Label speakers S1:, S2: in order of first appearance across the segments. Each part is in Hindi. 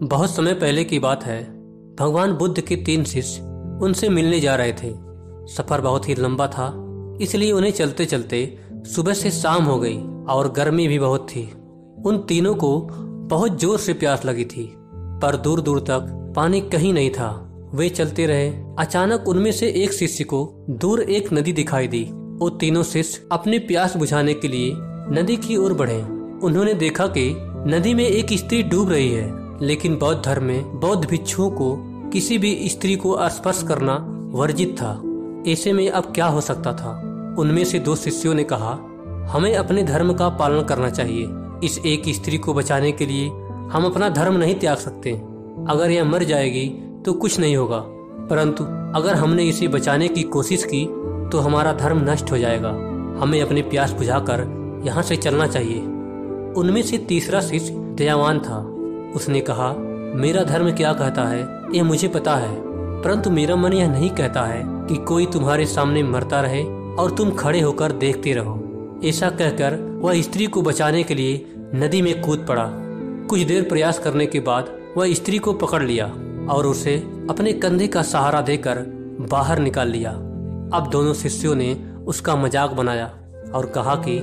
S1: बहुत समय पहले की बात है। भगवान बुद्ध के 3 शिष्य उनसे मिलने जा रहे थे। सफर बहुत ही लंबा था, इसलिए उन्हें चलते चलते सुबह से शाम हो गई और गर्मी भी बहुत थी। उन तीनों को बहुत जोर से प्यास लगी थी, पर दूर दूर तक पानी कहीं नहीं था। वे चलते रहे। अचानक उनमें से एक शिष्य को दूर एक नदी दिखाई दी। वो तीनों शिष्य अपनी प्यास बुझाने के लिए नदी की ओर बढ़े। उन्होंने देखा कि नदी में एक स्त्री डूब रही है, लेकिन बौद्ध धर्म में बौद्ध भिक्षुओं को किसी भी स्त्री को स्पर्श करना वर्जित था। ऐसे में अब क्या हो सकता था। उनमें से 2 शिष्यों ने कहा, हमें अपने धर्म का पालन करना चाहिए। इस एक स्त्री को बचाने के लिए हम अपना धर्म नहीं त्याग सकते। अगर यह मर जाएगी तो कुछ नहीं होगा, परंतु अगर हमने इसे बचाने की कोशिश की तो हमारा धर्म नष्ट हो जाएगा। हमें अपनी प्यास बुझाकर यहाँ से चलना चाहिए। उनमें से तीसरा शिष्य दयावान था। उसने कहा, मेरा धर्म क्या कहता है यह मुझे पता है, परंतु मेरा मन यह नहीं कहता है कि कोई तुम्हारे सामने मरता रहे और तुम खड़े होकर देखते रहो। ऐसा कहकर वह स्त्री को बचाने के लिए नदी में कूद पड़ा। कुछ देर प्रयास करने के बाद वह स्त्री को पकड़ लिया और उसे अपने कंधे का सहारा देकर बाहर निकाल लिया। अब दोनों शिष्यों ने उसका मजाक बनाया और कहा कि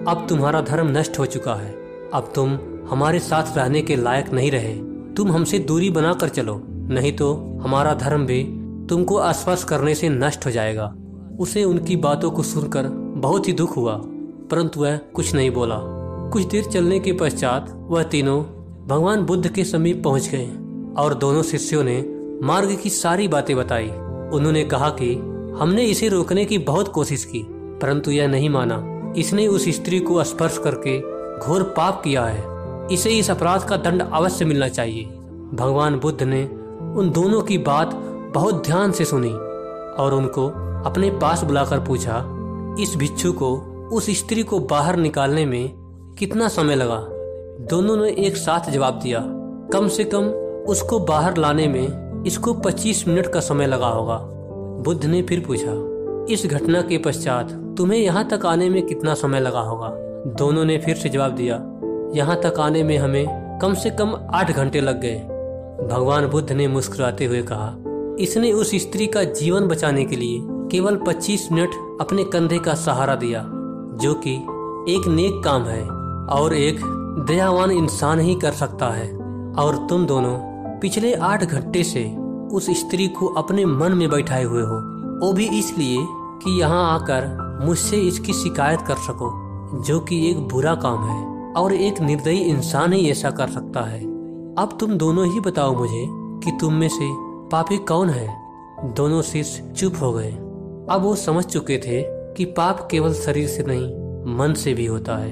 S1: अब तुम्हारा धर्म नष्ट हो चुका है। अब तुम हमारे साथ रहने के लायक नहीं रहे। तुम हमसे दूरी बनाकर चलो, नहीं तो हमारा धर्म भी तुमको स्पर्श करने से नष्ट हो जाएगा। उसे उनकी बातों को सुनकर बहुत ही दुख हुआ, परंतु वह कुछ नहीं बोला। कुछ देर चलने के पश्चात वह तीनों भगवान बुद्ध के समीप पहुंच गए और दोनों शिष्यों ने मार्ग की सारी बातें बताई। उन्होंने कहा कि हमने इसे रोकने की बहुत कोशिश की, परंतु यह नहीं माना। इसने उस स्त्री को स्पर्श करके घोर पाप किया है। इसे इस अपराध का दंड अवश्य मिलना चाहिए। भगवान बुद्ध ने उन दोनों की बात बहुत ध्यान से सुनी और उनको अपने पास बुलाकर पूछा, इस भिक्षु को उस स्त्री को बाहर निकालने में कितना समय लगा। दोनों ने एक साथ जवाब दिया, कम से कम उसको बाहर लाने में इसको 25 मिनट का समय लगा होगा। बुद्ध ने फिर पूछा, इस घटना के पश्चात तुम्हें यहाँ तक आने में कितना समय लगा होगा। दोनों ने फिर से जवाब दिया, यहाँ तक आने में हमें कम से कम 8 घंटे लग गए। भगवान बुद्ध ने मुस्कुराते हुए कहा, इसने उस स्त्री का जीवन बचाने के लिए केवल 25 मिनट अपने कंधे का सहारा दिया, जो कि एक नेक काम है और एक दयावान इंसान ही कर सकता है। और तुम दोनों पिछले 8 घंटे से उस स्त्री को अपने मन में बैठाए हुए हो, वो भी इसलिए कि यहाँ आकर मुझसे इसकी शिकायत कर सको, जो कि एक बुरा काम है और एक निर्दयी इंसान ही ऐसा कर सकता है। अब तुम दोनों ही बताओ मुझे कि तुम में से पापी कौन है। दोनों शिष्य चुप हो गए। अब वो समझ चुके थे कि पाप केवल शरीर से नहीं, मन से भी होता है।